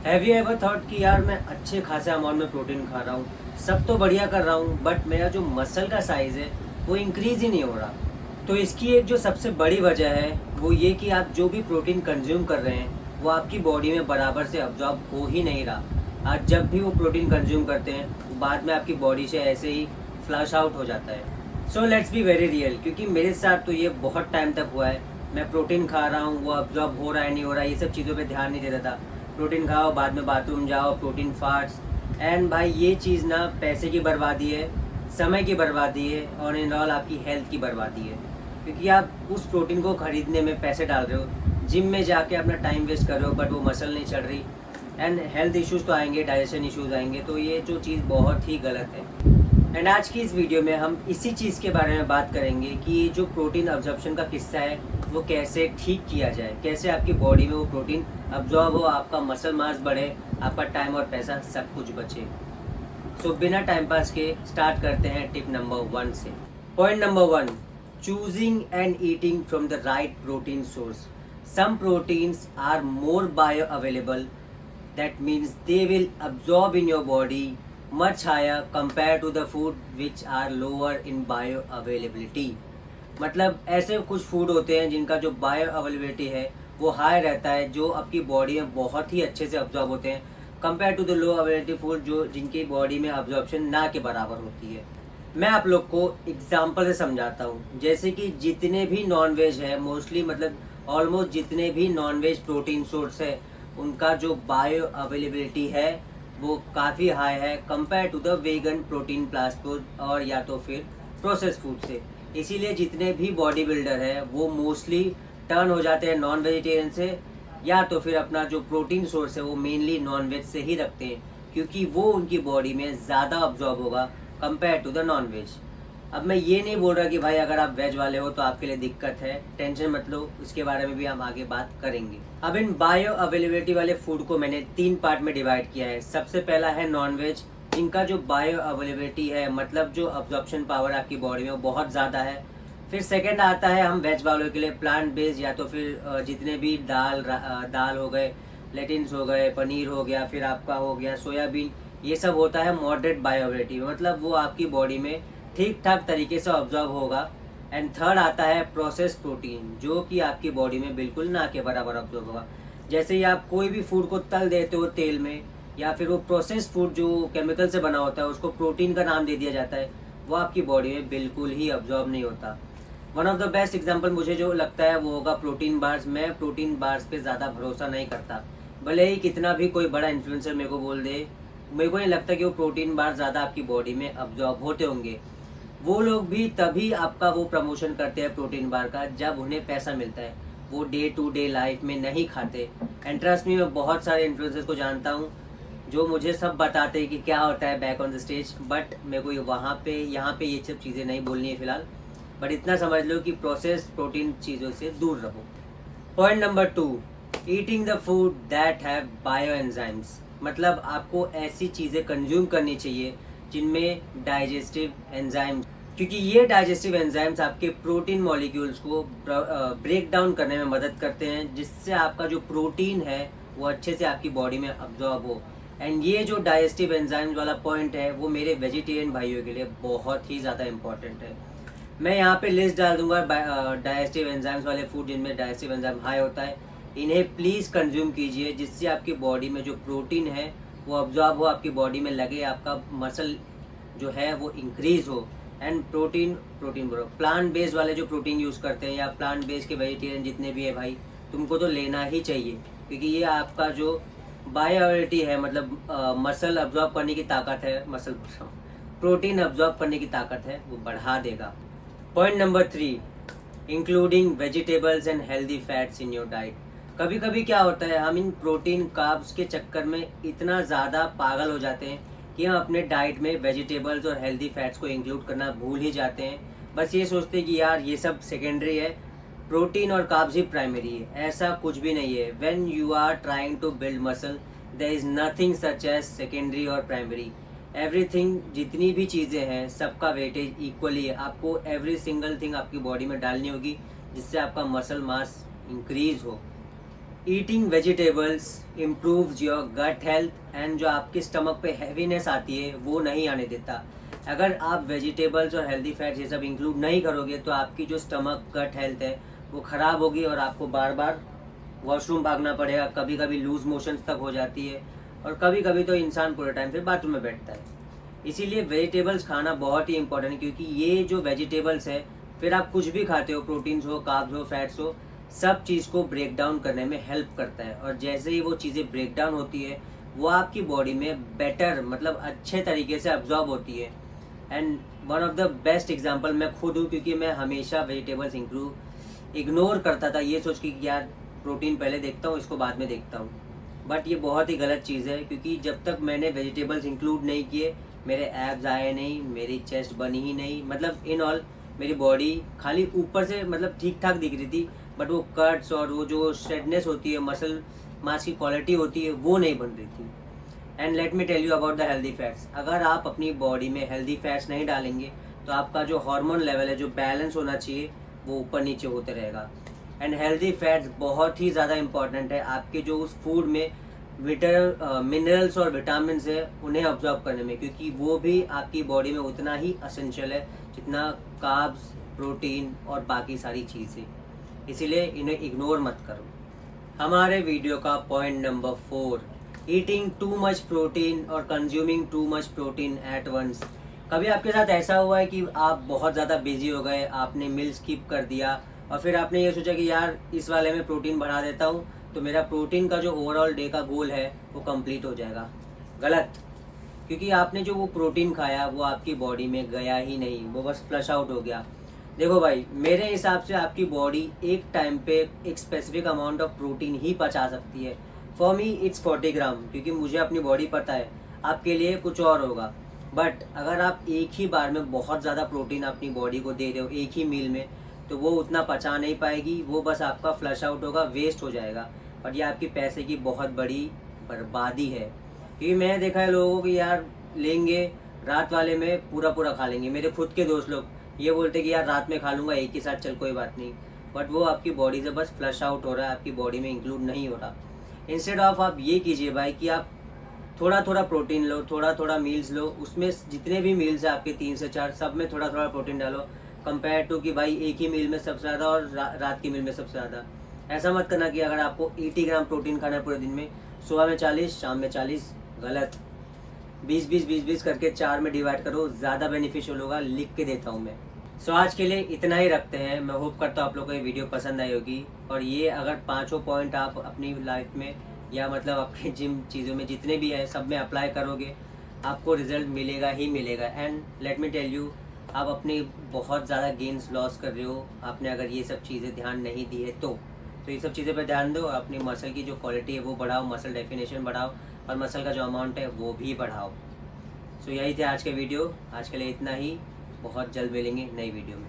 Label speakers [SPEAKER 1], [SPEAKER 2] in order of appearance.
[SPEAKER 1] Have you ever thought कि यार मैं अच्छे खासे अमाउंट में प्रोटीन खा रहा हूँ, सब तो बढ़िया कर रहा हूँ, बट मेरा जो मसल का साइज़ है वो इंक्रीज़ ही नहीं हो रहा। तो इसकी एक जो सबसे बड़ी वजह है वो ये कि आप जो भी प्रोटीन कंज्यूम कर रहे हैं वो आपकी बॉडी में बराबर से अब्जॉर्ब हो ही नहीं रहा। आज जब भी वो प्रोटीन कंज्यूम करते हैं वो बाद में आपकी बॉडी से ऐसे ही फ्लश आउट हो जाता है। So let's be very real, क्योंकि मेरे साथ तो ये बहुत टाइम तक हुआ है। मैं प्रोटीन खा रहा हूँ, वो अब्जॉर्ब हो रहा है नहीं हो रहा है, ये सब चीज़ों पे ध्यान नहीं देता था। प्रोटीन खाओ, बाद में बाथरूम जाओ, प्रोटीन फास्ट। एंड भाई ये चीज़ ना पैसे की बर्बादी है, समय की बर्बादी है और इन ऑल आपकी हेल्थ की बर्बादी है। क्योंकि आप उस प्रोटीन को खरीदने में पैसे डाल रहे हो, जिम में जाके अपना टाइम वेस्ट कर रहे हो, बट वो मसल नहीं चढ़ रही एंड हेल्थ इश्यूज़ तो आएंगे, डाइजेशन इश्यूज़ आएंगे। तो ये जो चीज़ बहुत ही गलत है। एंड आज की इस वीडियो में हम इसी चीज़ के बारे में बात करेंगे कि जो प्रोटीन अब्जॉर्प्शन का किस्सा है वो कैसे ठीक किया जाए, कैसे आपकी बॉडी में वो प्रोटीन अब्जॉर्ब हो, आपका मसल मास बढ़े, आपका टाइम और पैसा सब कुछ बचे। सो बिना टाइम पास के स्टार्ट करते हैं टिप नंबर 1 से। Point number 1, choosing and eating from the right protein source. Some proteins are more bioavailable, that means they will absorb in your body much higher compared to the food which are lower in bioavailability। मतलब ऐसे कुछ food होते हैं जिनका जो bio availability है वो high रहता है, जो आपकी बॉडी में बहुत ही अच्छे से अब्जॉर्ब होते हैं compare to the low availability food जो जिनकी बॉडी में अब्जॉर्प्शन ना के बराबर होती है। मैं आप लोग को एग्जांपल से समझाता हूँ। जैसे कि जितने भी नॉन वेज है, मोस्टली मतलब ऑलमोस्ट जितने भी नॉन वेज प्रोटीन सोर्स है उनका जो बायो अवेलेबिलिटी है वो काफ़ी हाई है compare to the vegan protein plus food और या तो फिर प्रोसेस फूड से। इसीलिए जितने भी बॉडी बिल्डर है वो मोस्टली टर्न हो जाते हैं नॉन वेजिटेरियन से, या तो फिर अपना जो प्रोटीन सोर्स है वो मेनली नॉन वेज से ही रखते हैं, क्योंकि वो उनकी बॉडी में ज़्यादा अब्जॉर्ब होगा compare to the non veg. अब मैं ये नहीं बोल रहा कि भाई अगर आप वेज वाले हो तो आपके लिए दिक्कत है, टेंशन मत लो, उसके बारे में भी हम आगे बात करेंगे। अब इन बायो अवेलेबिलिटी वाले फूड को मैंने 3 पार्ट में डिवाइड किया है। सबसे पहला है नॉन वेज, जिनका जो बायो अवेलेबिलिटी है मतलब जो अब्जॉर्प्शन पावर आपकी बॉडी में वो बहुत ज़्यादा है। फिर सेकेंड आता है हम वेज वालों के लिए प्लांट बेस्ड, या तो फिर जितने भी दाल हो गए, लेटिन्स हो गए, पनीर हो गया, फिर आपका हो गया सोयाबीन, ये सब होता है मॉडरेट बायो अवेलेबिलिटी में, मतलब वो आपकी बॉडी में ठीक ठाक तरीके से ऑब्जर्व होगा। एंड थर्ड आता है प्रोसेस प्रोटीन, जो कि आपकी बॉडी में बिल्कुल ना के बराबर ऑब्जर्व होगा। जैसे ही आप कोई भी फूड को तल देते हो तेल में, या फिर वो प्रोसेस फूड जो केमिकल से बना होता है उसको प्रोटीन का नाम दे दिया जाता है, वो आपकी बॉडी में बिल्कुल ही ऑब्जर्व नहीं होता। One of the best example मुझे जो लगता है वो होगा प्रोटीन बार्स। मैं प्रोटीन बार्स पे ज़्यादा भरोसा नहीं करता, भले ही कितना भी कोई बड़ा इन्फ्लुएंसर मेरे को बोल दे, मेरे को नहीं लगता कि वो प्रोटीन बार ज़्यादा आपकी बॉडी में ऑब्जॉर्ब होते होंगे। वो लोग भी तभी आपका वो प्रमोशन करते हैं प्रोटीन बार का जब उन्हें पैसा मिलता है, वो डे टू डे लाइफ में नहीं खाते। एंड ट्रस्ट मी, मैं बहुत सारे इन्फ्लुएंसर्स को जानता हूँ जो मुझे सब बताते हैं कि क्या होता है back on the stage, but मेरे को वहाँ पे यहाँ पे ये सब चीज़ें नहीं बोलनी है फिलहाल। बट इतना समझ लो कि प्रोसेस प्रोटीन चीज़ों से दूर रहो। Point number 2, eating the food that have bio enzymes. मतलब आपको ऐसी चीज़ें कंज्यूम करनी चाहिए जिनमें डाइजेस्टिव एंजाइम्स, क्योंकि ये डाइजेस्टिव एंजाइम्स आपके प्रोटीन मॉलिक्यूल्स को ब्रेक डाउन करने में मदद करते हैं, जिससे आपका जो प्रोटीन है वो अच्छे से आपकी बॉडी में अब्जॉर्ब हो। एंड ये जो डाइजेस्टिव एंजाइम्स वाला पॉइंट है वो मेरे वेजिटेरियन भाइयों के लिए बहुत ही ज़्यादा इंपॉर्टेंट है। मैं यहाँ पे लिस्ट डाल दूंगा डाइजेस्टिव एंजाइम्स वाले फूड जिनमें डाइजेस्टिव एंजाइम हाई होता है, इन्हें प्लीज़ कंज्यूम कीजिए, जिससे आपकी बॉडी में जो प्रोटीन है वो अब्जॉर्ब हो, आपकी बॉडी में लगे, आपका मसल जो है वो इंक्रीज हो। एंड प्रोटीन बोलो प्लांट बेस्ड वाले जो प्रोटीन यूज़ करते हैं या प्लांट बेस्ड के वेजिटेरियन जितने भी है भाई, तुमको तो लेना ही चाहिए, क्योंकि ये आपका जो बायोअवेलेबिलिटी है मतलब मसल अब्जॉर्ब करने की ताकत है, प्रोटीन अब्जॉर्ब करने की ताकत है वो बढ़ा देगा। Point number 3, including vegetables and healthy fats in your diet. कभी कभी क्या होता है, हम इन प्रोटीन कार्ब्स के चक्कर में इतना ज़्यादा पागल हो जाते हैं कि हम अपने डाइट में वेजिटेबल्स और हेल्दी फैट्स को इंक्लूड करना भूल ही जाते हैं। बस ये सोचते हैं कि यार ये सब सेकेंडरी है, प्रोटीन और कार्ब्स ही प्राइमरी है। ऐसा कुछ भी नहीं है। When you are trying to build muscle there is nothing such as secondary और प्राइमरी। एवरीथिंग, जितनी भी चीज़ें हैं सबका वेटेज इक्वली है। आपको एवरी सिंगल थिंग आपकी बॉडी में डालनी होगी जिससे आपका मसल मास इंक्रीज हो। Eating vegetables improves your gut health and जो आपके स्टमक पे हैवीनेस आती है वो नहीं आने देता। अगर आप वेजिटेबल्स और हेल्दी फैट्स ये सब इंक्लूड नहीं करोगे तो आपकी जो स्टमक गट हेल्थ है वो ख़राब होगी और आपको बार बार वॉशरूम भागना पड़ेगा, कभी कभी लूज मोशंस तक हो जाती है और कभी कभी तो इंसान पूरे टाइम फिर बाथरूम में बैठता है। इसीलिए वेजिटेबल्स खाना बहुत ही इंपॉर्टेंट है, क्योंकि ये जो वेजिटेबल्स है फिर आप कुछ भी खाते हो, प्रोटीन्स हो, कार्ब्स हो, फैट्स हो, सब चीज़ को ब्रेक डाउन करने में हेल्प करता है। और जैसे ही वो चीज़ें ब्रेक डाउन होती है वो आपकी बॉडी में बेटर मतलब अच्छे तरीके से अब्जॉर्ब होती है। And one of the best example मैं खुद हूँ, क्योंकि मैं हमेशा वेजिटेबल्स इग्नोर करता था ये सोच के कि यार प्रोटीन पहले देखता हूँ, इसको बाद में देखता हूँ। बट ये बहुत ही गलत चीज़ है, क्योंकि जब तक मैंने वेजिटेबल्स इंक्लूड नहीं किए मेरे एब्स आए नहीं, मेरी चेस्ट बनी ही नहीं, मतलब इन ऑल मेरी बॉडी खाली ऊपर से मतलब ठीक ठाक दिख रही थी, बट वो कट्स और वो जो शेडनेस होती है, मसल मास की क्वालिटी होती है, वो नहीं बन रही थी। And let me tell you about the healthy fats. अगर आप अपनी बॉडी में हेल्दी फैट्स नहीं डालेंगे तो आपका जो हार्मोन लेवल है, जो बैलेंस होना चाहिए, वो ऊपर नीचे होते रहेगा। एंड हेल्दी फैट्स बहुत ही ज़्यादा इंपॉर्टेंट है आपके जो उस फूड में मिनरल्स और विटामिन है उन्हें ऑब्जॉर्व करने में, क्योंकि वो भी आपकी बॉडी में उतना ही असेंशियल है जितना कार्ब्स, प्रोटीन और बाकी सारी चीज़ें। इसीलिए इन्हें इग्नोर मत करो। हमारे वीडियो का point number 4, eating too much protein और consuming too much protein at once. कभी आपके साथ ऐसा हुआ है कि आप बहुत ज़्यादा बिजी हो गए, आपने मील स्किप कर दिया और फिर आपने ये सोचा कि यार इस वाले में प्रोटीन बढ़ा देता हूँ तो मेरा प्रोटीन का जो ओवरऑल डे का गोल है वो कंप्लीट हो जाएगा। गलत, क्योंकि आपने जो वो प्रोटीन खाया वो आपकी बॉडी में गया ही नहीं, वो बस फ्लश आउट हो गया। देखो भाई, मेरे हिसाब से आपकी बॉडी एक टाइम पे एक स्पेसिफिक अमाउंट ऑफ प्रोटीन ही पचा सकती है। फॉर मी इट्स 40 ग्राम, क्योंकि मुझे अपनी बॉडी पता है, आपके लिए कुछ और होगा। बट अगर आप एक ही बार में बहुत ज़्यादा प्रोटीन अपनी बॉडी को दे रहे हो एक ही मील में, तो वो उतना पचा नहीं पाएगी, वो बस आपका फ्लश आउट होगा, वेस्ट हो जाएगा और ये आपकी पैसे की बहुत बड़ी बर्बादी है। क्योंकि मैंने देखा है लोगों को यार लेंगे रात वाले में पूरा पूरा खा लेंगे। मेरे खुद के दोस्त लोग ये बोलते कि यार रात में खा लूँगा एक ही साथ, चल कोई बात नहीं, बट वो आपकी बॉडी से बस फ्लश आउट हो रहा है, आपकी बॉडी में इंक्लूड नहीं हो रहा। इंस्टेड ऑफ आप ये कीजिए भाई कि आप थोड़ा थोड़ा प्रोटीन लो, थोड़ा थोड़ा मील्स लो, उसमें जितने भी मील्स है आपके 3 से 4 सब में थोड़ा थोड़ा प्रोटीन डालो, कंपेयर टू कि भाई एक ही मील में सबसे ज़्यादा और रात की मील में सबसे ज़्यादा। ऐसा मत करना कि अगर आपको 80 ग्राम प्रोटीन खाना है पूरे दिन में, सुबह में 40, शाम में 40, गलत। 20-20-20-20 करके 4 में डिवाइड करो, ज़्यादा बेनिफिशियल होगा, लिख के देता हूँ मैं। सो आज के लिए इतना ही रखते हैं। मैं होप करता हूँ आप लोगों को ये वीडियो पसंद आई होगी, और ये अगर 5 पॉइंट आप अपनी लाइफ में या मतलब आपके जिम चीज़ों में जितने भी हैं सब में अप्लाई करोगे, आपको रिजल्ट मिलेगा ही मिलेगा। And let me tell you, आप अपनी बहुत ज़्यादा गेन्स लॉस कर रहे हो, आपने अगर ये सब चीज़ें ध्यान नहीं दी है तो ये सब चीज़ें पे ध्यान दो, अपनी मसल की जो क्वालिटी है वो बढ़ाओ, मसल डेफिनेशन बढ़ाओ और मसल का जो अमाउंट है वो भी बढ़ाओ। सो यही थे आज के वीडियो। आज के लिए इतना ही, बहुत जल्द मिलेंगे नई वीडियो में।